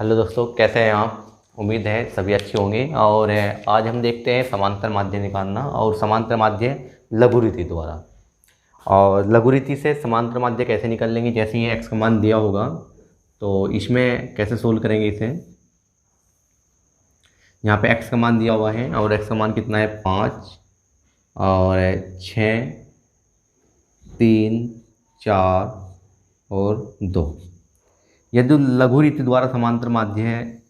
Hello दोस्तों, कैसे हैं आप। उम्मीद है सभी अच्छे होंगे। और आज हम देखते हैं समांतर माध्य निकालना और समांतर माध्य लघु रीति द्वारा। और लघु रीति से समांतर माध्य कैसे निकाल लेंगे, जैसे ये x का मान दिया होगा तो इसमें कैसे सोल्व करेंगे इसे। यहाँ पे x का मान दिया हुआ है और x का मान कितना है 5 और 6 3 4 और 2। यदि लघु रीति द्वारा समांतर माध्य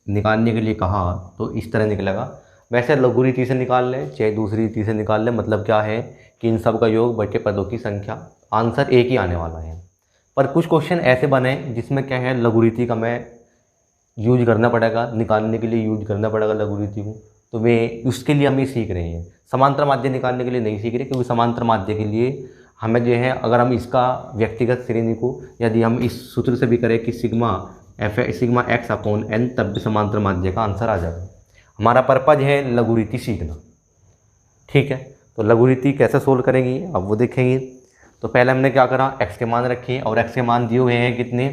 निकालने के लिए कहा तो इस तरह निकलेगा। वैसे लघु रीति से निकाल लें चाहे दूसरी रीति से निकाल लें, मतलब क्या है कि इन सब का योग बटे पदों की संख्या, आंसर एक ही आने वाला है। पर कुछ क्वेश्चन ऐसे बने जिसमें क्या है लघु रीति का मैं यूज करना पड़ेगा, निकालने के लिए यूज करना पड़ेगा लघु रीति को। तो वे उसके लिए हम ये सीख रहे हैं, समांतर माध्य निकालने के लिए नहीं सीख रहे, क्योंकि समांतर माध्य के लिए हमें जो है अगर हम इसका व्यक्तिगत श्रेणी को यदि हम इस सूत्र से भी करें कि सिग्मा x अपॉन n, तब भी समांतर माध्य का आंसर आ जाएगा। हमारा पर्पज है लघु रीति सीखना, ठीक है। तो लघु रीति कैसे सोल्व करेंगे अब वो देखेंगे। तो पहले हमने क्या करा, x के मान रखे और x के मान दिए हुए हैं कितने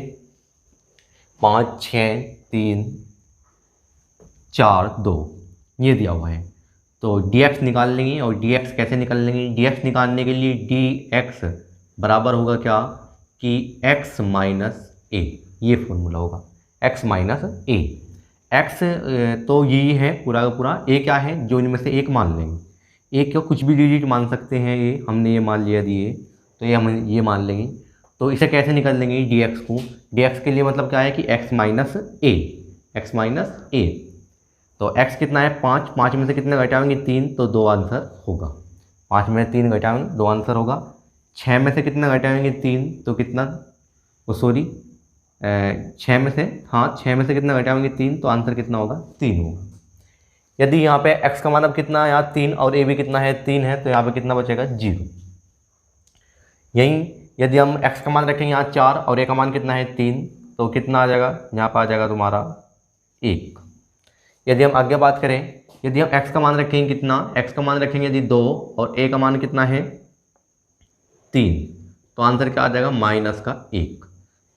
5 6 3 4 2 ये दिया हुआ है। तो dx निकाल लेंगे और dx कैसे निकाल लेंगे, dx निकालने के लिए dx बराबर होगा क्या कि x माइनस ए, ये फॉर्मूला होगा x माइनस ए। x तो यही है पूरा का पूरा, a क्या है जो इनमें से एक मान लेंगे, a क्यों कुछ भी डिजिट मान सकते हैं, ये हमने ये मान लिया दिए तो ये हम ये मान लेंगे। तो इसे कैसे निकाल लेंगे dx को, dx के लिए मतलब क्या है कि x माइनस ए। तो x कितना है 5, 5 में से कितने घटाएंगे 3, तो 2 आंसर होगा। 5 में 3 घटाएंगे 2 आंसर होगा। 6 में से कितने घटाएंगे 3, तो कितना 6 में से, हाँ 6 में से कितना घटाएंगे 3, तो आंसर कितना होगा 3 होगा। यदि यहाँ पे x का मान अब कितना है यहाँ 3 और a भी कितना है 3 है, तो यहाँ पे कितना बचेगा 0। यहीं यदि हम x का मान रखेंगे यहाँ 4 और a का मान कितना है 3, तो कितना आ जाएगा यहाँ पर आ जाएगा तुम्हारा 1। यदि हम आगे बात करें, यदि हम x का मान रखेंगे कितना, x का मान रखेंगे यदि 2 और a का मान कितना है 3, तो आंसर क्या आ जाएगा -1।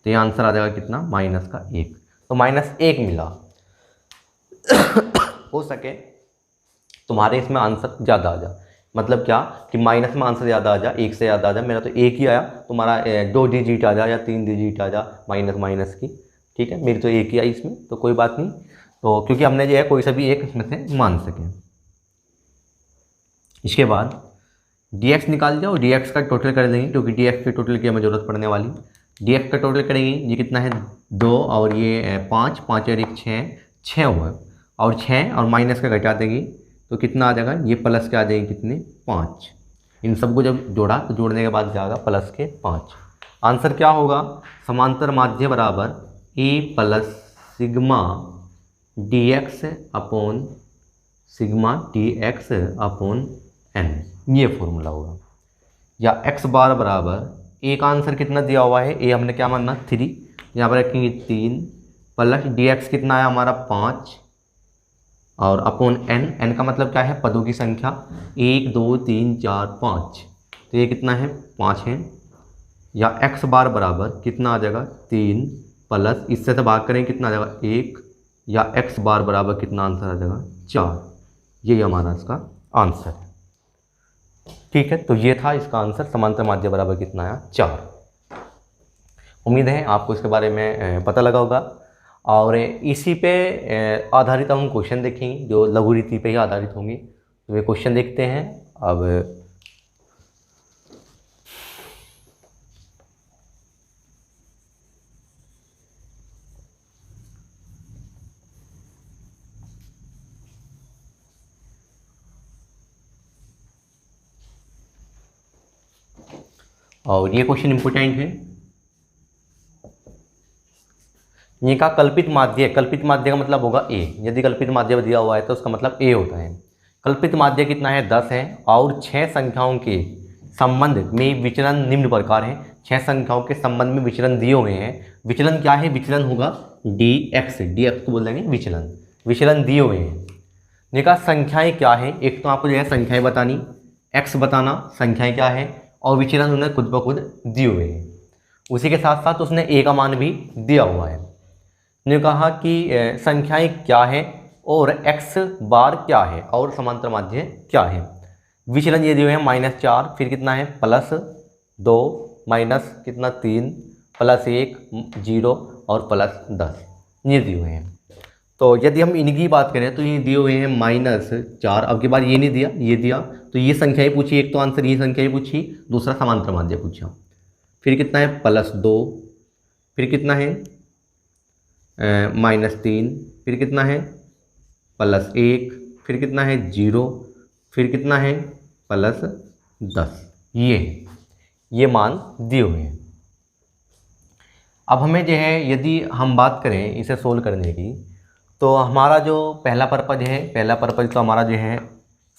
तो ये आंसर आ जाएगा कितना -1। तो -1 मिला। हो सके तुम्हारे इसमें आंसर ज़्यादा आ जाए, मतलब क्या कि माइनस में आंसर ज़्यादा आ जाए, 1 से ज़्यादा आ जाए। मेरा तो 1 ही आया, तुम्हारा 2 डिजिट आ जाए या 3 डिजिट आ जाए माइनस की, ठीक है। मेरी तो 1 ही आई इसमें, तो कोई बात नहीं। तो क्योंकि हमने जो है कोई सा भी एक इसमें से मान सकें। इसके बाद dx निकाल दिया और dx का टोटल कर देंगे, क्योंकि dx के टोटल की हमें ज़रूरत पड़ने वाली। dx का टोटल करेंगे, ये कितना है 2 और ये 5 5 और 1 6 हुआ, और 6 और माइनस का घटा देंगे तो कितना आ जाएगा, ये प्लस के आ जाएंगे कितने 5। इन सबको जब जोड़ा तो जोड़ने के बाद जाएगा प्लस के 5। आंसर क्या होगा, समांतर माध्य बराबर a plus sigma dx upon sigma dx upon n, ये फॉर्मूला होगा। या x बार बराबर a का आंसर कितना दिया हुआ है, a हमने क्या मानना 3, यहाँ पर रखेंगे 3 प्लस dx कितना है हमारा 5 और अपॉन n का मतलब क्या है पदों की संख्या 1 2 3 4 5, तो ये कितना है 5 है। या x बार बराबर कितना आ जाएगा 3 प्लस इससे से भाग करें कितना आ जाएगा 1, या x बार बराबर कितना आंसर आ जाएगा 4। यही हमारा इसका आंसर है, ठीक है। तो ये था इसका आंसर, समांतर माध्य बराबर कितना आया 4। उम्मीद है आपको इसके बारे में पता लगा होगा। और इसी पे आधारित हम क्वेश्चन देखेंगे जो लघु रीति पे ही आधारित होंगे। तो वे क्वेश्चन देखते हैं अब। और ये क्वेश्चन इंपोर्टेंट है। ये का कल्पित माध्य, कल्पित माध्य का मतलब होगा a। यदि कल्पित माध्य दिया हुआ है तो उसका मतलब a होता है। कल्पित माध्य कितना है 10 है और 6 संख्याओं के संबंध में विचलन निम्न प्रकार है। 6 संख्याओं के संबंध में विचलन दिए हुए हैं। विचलन क्या है, विचलन होगा dx को बोल देंगे विचलन, विचलन दिए हुए हैं। देखा संख्याएं क्या है, एक तो आपको जो है संख्याएं बतानी, x बताना संख्याएं क्या है, और विचलन उन्हें खुद ब खुद दिए हुए हैं। उसी के साथ साथ उसने a का मान भी दिया हुआ है। ने कहा कि संख्याएं क्या है और x बार क्या है और समांतर माध्य क्या है। विचलन ये दिए हुए हैं -4, फिर कितना है +2 माइनस कितना 3 +1 0 और +10 ये दिए हुए हैं। तो यदि हम इनकी बात करें तो ये दिए हुए हैं -4, अब की बार ये नहीं दिया ये दिया, तो ये संख्याएं पूछी, एक तो आंसर ये संख्याएं पूछी, दूसरा समांतर माध्य पूछा। फिर कितना है +2, फिर कितना है -3, फिर कितना है +1, फिर कितना है 0, फिर कितना है +10। ये मान दिए हुए हैं। अब हमें जो है यदि हम बात करें इसे सोल्व करने की, तो हमारा जो पहला पर्पज तो हमारा जो है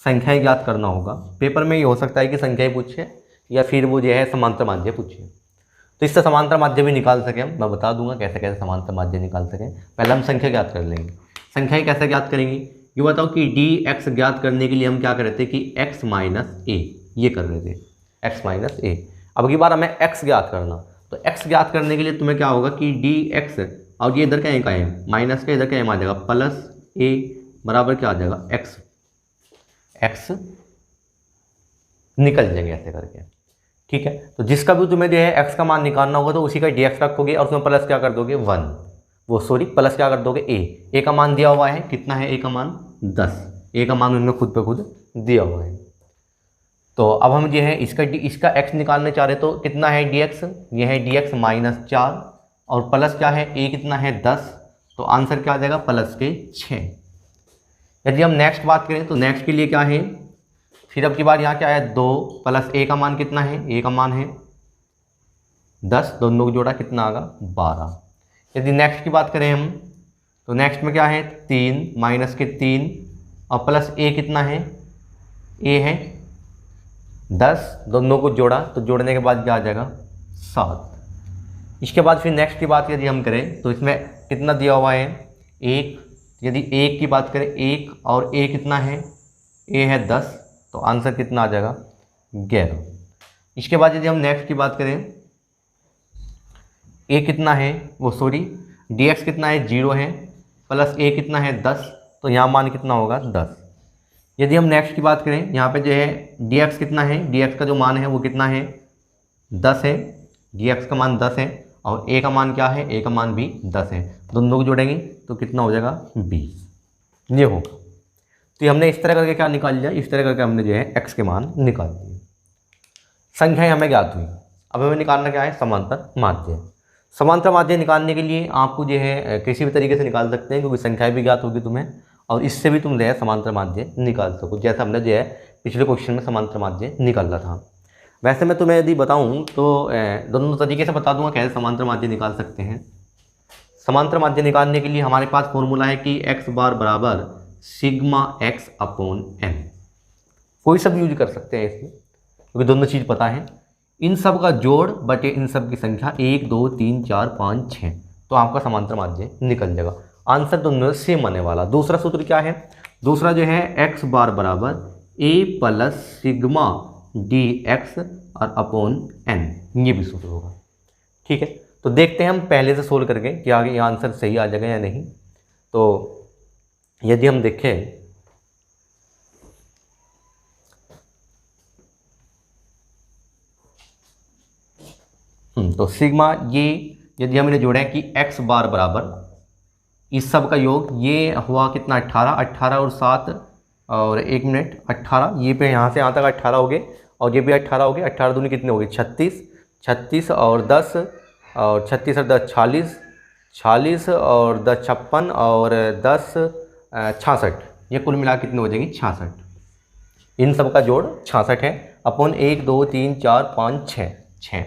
संख्याएं ज्ञात करना होगा। पेपर में ये हो सकता है कि संख्याएं पूछे या फिर वो जो है समांतर माध्य पूछे, तो इससे समांतर माध्य भी निकाल सकें हम। मैं बता दूंगा कैसे कैसे समांतर माध्य निकाल सकें। पहले हम संख्या ज्ञात कर लेंगे। संख्याएं कैसे ज्ञात करेंगे ये बताओ कि dx ज्ञात करने के लिए हम क्या कर रहे थे कि x - a ये कर रहे थे, x - a। अब की बार हमें x ज्ञात करना, तो x ज्ञात करने के लिए तुम्हें क्या होगा कि dx, और ये इधर का एक है माइनस का, इधर का आ जाएगा +a बराबर क्या आ जाएगा x निकल जाएंगे ऐसे करके, ठीक है। तो जिसका भी तुम्हें जो है x का मान निकालना होगा तो उसी का dx रखोगे और उसमें प्लस क्या कर दोगे 1, प्लस क्या कर दोगे a का मान दिया हुआ है, कितना है a का मान 10, a का मान उन्होंने खुद पे खुद दिया हुआ है। तो अब हम जो है इसका x निकालने चाह रहे, तो कितना है dx, ये है dx -4 और प्लस क्या है a कितना है 10, तो आंसर क्या आ जाएगा +6। यदि हम नेक्स्ट बात करें तो नेक्स्ट के लिए क्या है, फिर अब की बार यहाँ क्या है 2 प्लस a का मान कितना है, a का मान है 10, दोनों को जोड़ा कितना आएगा 12। यदि नेक्स्ट की बात करें हम, तो नेक्स्ट में क्या है 3 माइनस के 3 और प्लस a कितना है, a है 10, दोनों को जोड़ा तो जोड़ने के बाद क्या आ जाएगा 7। इसके बाद फिर नेक्स्ट की बात यदि हम करें तो इसमें कितना दिया हुआ है 1, यदि 1 की बात करें 1 और a कितना है, a है 10, तो आंसर कितना आ जाएगा 11। इसके बाद यदि हम नेक्स्ट की बात करें, a कितना है dx कितना है 0 है, प्लस a कितना है 10, तो यहाँ मान कितना होगा 10। यदि हम नेक्स्ट की बात करें, यहाँ पे जो है dx कितना है, dx का जो मान है वो कितना है 10 है, dx का मान 10 है और a का मान क्या है, a का मान भी 10 है, दोनों को जोड़ेंगे तो कितना हो जाएगा 20 ये होगा। तो हमने इस तरह करके क्या निकाल लिया, इस तरह करके हमने जो है x के मान निकाल दिए। संख्याएं हमें ज्ञात हुई। अब हमें निकालना क्या है समांतर माध्य। समांतर माध्य निकालने के लिए आपको जो है किसी भी तरीके से निकाल सकते हैं, क्योंकि संख्याएं भी ज्ञात होगी तुम्हें और इससे भी तुम जो है समांतर माध्य निकाल सको, जैसा हमने जो है पिछले क्वेश्चन में समांतर माध्य निकाला था। वैसे मैं तुम्हें यदि बताऊँ तो दोनों तरीके से बता दूंगा कैसे समांतर माध्य निकाल सकते हैं। समांतर माध्य निकालने के लिए हमारे पास फॉर्मूला है कि x बार बराबर σx/n। कोई सब यूज कर सकते हैं इसमें, क्योंकि दोनों चीज़ पता है। इन सब का जोड़ बटे इन सब की संख्या 1 2 3 4 5 6, तो आपका समांतर माध्य निकल जाएगा। आंसर दोनों सेम आने वाला। दूसरा सूत्र क्या है, दूसरा जो है x बार बराबर a + सिग्मा dx और n, ये भी सूत्र होगा, ठीक है। तो देखते हैं हम पहले से सोल्व करके कि आगे ये आंसर सही आ जाएगा या नहीं। तो यदि हम देखें तो सिग्मा ये यदि हम इन्हें जोड़ें कि x बार बराबर इस सब का योग, ये हुआ कितना 18 और 7 और 1 मिनट 18, ये पे यहाँ से यहाँ तक 18 हो गए और ये भी 18 हो गए। 18 दूनी कितने हो गए 36, 36 और 10 और 36 और 10 46, 46 और 10 56 और 10 66, ये कुल मिला कितने हो जाएंगे 66। इन सब का जोड़ 66 है अपॉन 1 2 3 4 5 6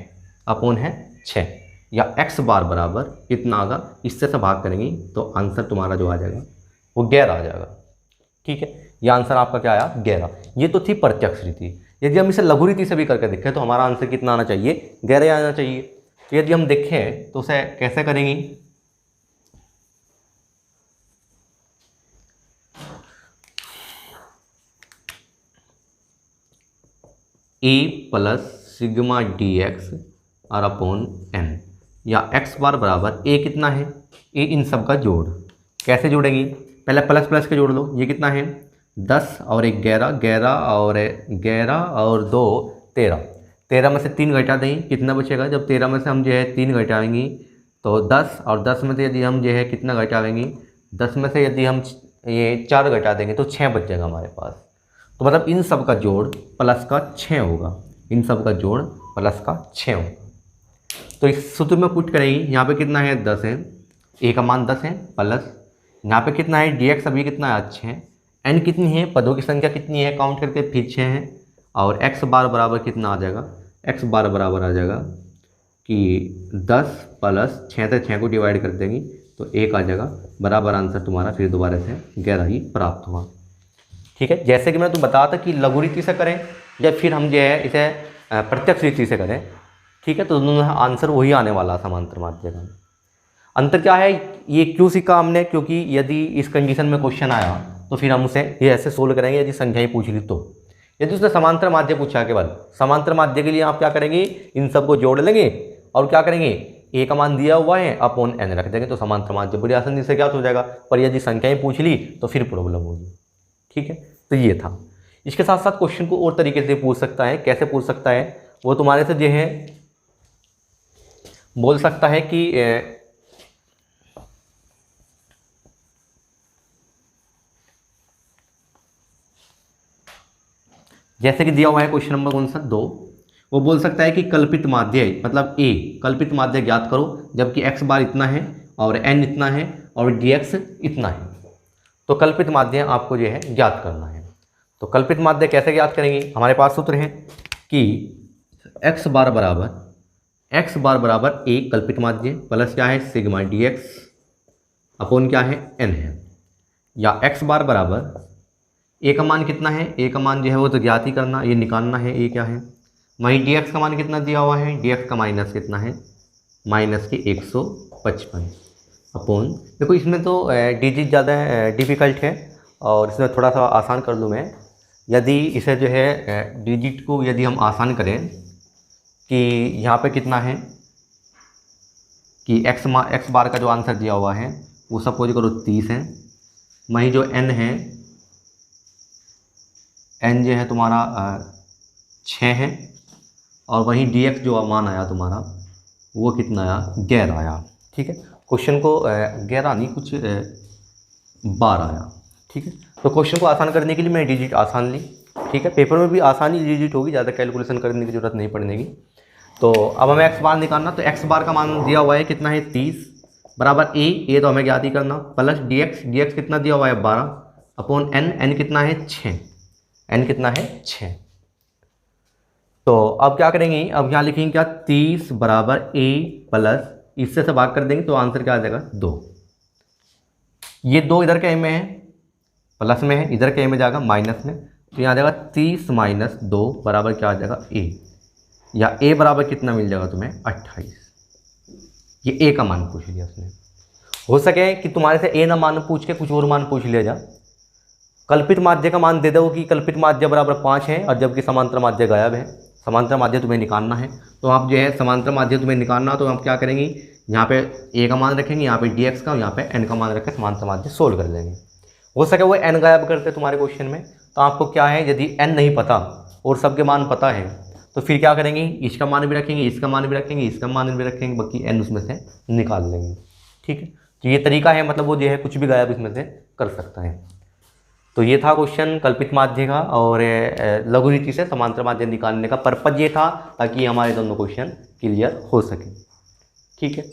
अपॉन है 6, या x बार बराबर कितना आगा, इससे से भाग करेंगे तो आंसर तुम्हारा जो आ जाएगा वो 11 आ जाएगा, ठीक है। ये आंसर आपका क्या आया 11। ये तो थी प्रत्यक्ष रीति। यदि हम इसे लघु रीति से भी करके देखें तो हमारा आंसर कितना आना चाहिए 11 आना चाहिए। तो यदि हम देखें तो उसे कैसे करेंगे, a + सिग्मा dx और अपॉन n, या x बार बराबर a कितना है, a इन सब का जोड़। कैसे जोड़ेंगे, पहले प्लस प्लस के जोड़ लो। ये कितना है 10 और 1 11, 11 और 2 13, 13 में से 3 घटा देंगे कितना बचेगा। जब 13 में से हम जो है 3 घटाएंगे तो 10, और 10 में से यदि हम जो है कितना घटाएंगे, 10 में से यदि हम ये 4 घटा देंगे तो 6 बच जाएगा हमारे पास। तो मतलब इन सब का जोड़ प्लस का 6 होगा, इन सब का जोड़ प्लस का 6 होगा। तो इस सूत्र में पुट करेंगे, यहाँ पे कितना है 10 है, a का मान 10 है, प्लस यहाँ पे कितना है dx अभी कितना है 6, n कितनी है, पदों की संख्या कितनी है काउंट करके फिर 6 है, और x बार बराबर कितना आ जाएगा, x बार बराबर आ जाएगा कि 10 प्लस 6 से 6 को डिवाइड कर देंगे तो 1 आ जाएगा, बराबर आंसर तुम्हारा फिर दोबारा से 11 ही प्राप्त हुआ। ठीक है, जैसे कि मैं तो बताया था कि लघु रीति से करें या फिर हम जो है इसे प्रत्यक्ष रीति से करें। ठीक है, तो दोनों आंसर वही आने वाला समांतर माध्य का। अंतर क्या है, ये क्यों सीखा हमने, क्योंकि यदि इस कंडीशन में क्वेश्चन आया तो फिर हम उसे ये ऐसे सोल्व करेंगे यदि संख्याएं पूछ ली तो। यदि उसने समांतर माध्य पूछा केवल, समांतर माध्य के लिए आप क्या करेंगे, इन सबको जोड़ लेंगे और क्या करेंगे, a का मान दिया हुआ है अपॉन n रख देंगे तो समांतर माध्य बड़ी आसानी से क्या हो जाएगा। पर यदि संख्याएं पूछ ली तो फिर प्रॉब्लम होगी। ठीक है, तो ये था। इसके साथ साथ क्वेश्चन को और तरीके से पूछ सकता है। कैसे पूछ सकता है, वो तुम्हारे से जो है बोल सकता है कि जैसे कि दिया हुआ है क्वेश्चन नंबर कौन सा 2, वो बोल सकता है कि कल्पित माध्य मतलब a कल्पित माध्य ज्ञात करो, जबकि x बार इतना है और n इतना है और dx इतना है। तो कल्पित माध्य आपको जो है ज्ञात करना है। तो कल्पित माध्य कैसे ज्ञात करेंगे, हमारे पास सूत्र है कि x बार बराबर a कल्पित माध्य प्लस क्या है सिग्मा dx अपॉन क्या है n है, या x बार बराबर a का मान कितना है, a का मान जो है वो तो ज्ञात ही करना, ये निकालना है a क्या है। वहीं dx का मान कितना दिया हुआ है, dx का माइनस कितना है, माइनस के 155 अपॉन, देखो इसमें तो डिजिट ज़्यादा डिफ़िकल्ट है और इसमें थोड़ा सा आसान कर लूँ मैं। यदि इसे जो है डिजिट को यदि हम आसान करें कि यहाँ पे कितना है कि x बार का जो आंसर दिया हुआ है वो सपोज करो 30 है, वहीं जो n है, n जो है तुम्हारा 6 है, और वहीं dx जो मान आया तुम्हारा वो कितना आया 11 आया। ठीक है, क्वेश्चन को 11 नहीं कुछ 12 आया। ठीक है, तो क्वेश्चन को आसान करने के लिए मैं डिजिट आसान ली। ठीक है, पेपर में भी आसानी डिजिट होगी, ज़्यादा कैलकुलेशन करने की जरूरत नहीं पड़ने की। तो अब हमें x बार निकालना, तो x बार का मान दिया हुआ है कितना है 30 बराबर a तो हमें ज्ञात ही करना, प्लस dx कितना दिया हुआ है 12 अपॉन n कितना है 6, n कितना है 6। तो अब क्या करेंगे, अब यहाँ लिखेंगे क्या 30 बराबर a प्लस इससे से भाग कर देंगे तो आंसर क्या आ जाएगा 2। ये 2 इधर के a में है, प्लस में है, इधर के a में जाएगा माइनस में, तो यहाँ आ जाएगा 30 माइनस 2 बराबर क्या आ जाएगा a, या a बराबर कितना मिल जाएगा तुम्हें 28। ये a का मान पूछ लिया उसने। हो सके कि तुम्हारे से a ना मान पूछ के कुछ और मान पूछ लिया जा, कल्पित माध्य का मान दे दो कि कल्पित माध्य बराबर 5 है और जबकि समांतर माध्य गायब है। समांतर माध्य तुम्हें निकालना है, तो आप जो है समांतर माध्य तुम्हें निकालना, तो आप क्या करेंगे, यहाँ पे a का मान रखेंगे, यहाँ पे dx का, यहाँ पे n का मान रख के समांतर माध्य सोल्व कर लेंगे। हो सके वो n गायब करते तुम्हारे क्वेश्चन में, तो आपको क्या है यदि n नहीं पता और सबके मान पता है तो फिर क्या करेंगे, इसका मान भी रखेंगे, इसका मान भी रखेंगे, इसका मान भी रखेंगे, बाकी n उसमें से निकाल लेंगे। ठीक है, तो ये तरीका है, मतलब वो जो है कुछ भी गायब इसमें से कर सकता है। तो ये था क्वेश्चन कल्पित माध्य का, और लघु रीति से समांतर माध्य निकालने का पर्पज ये था ताकि हमारे दोनों क्वेश्चन क्लियर हो सके। ठीक है।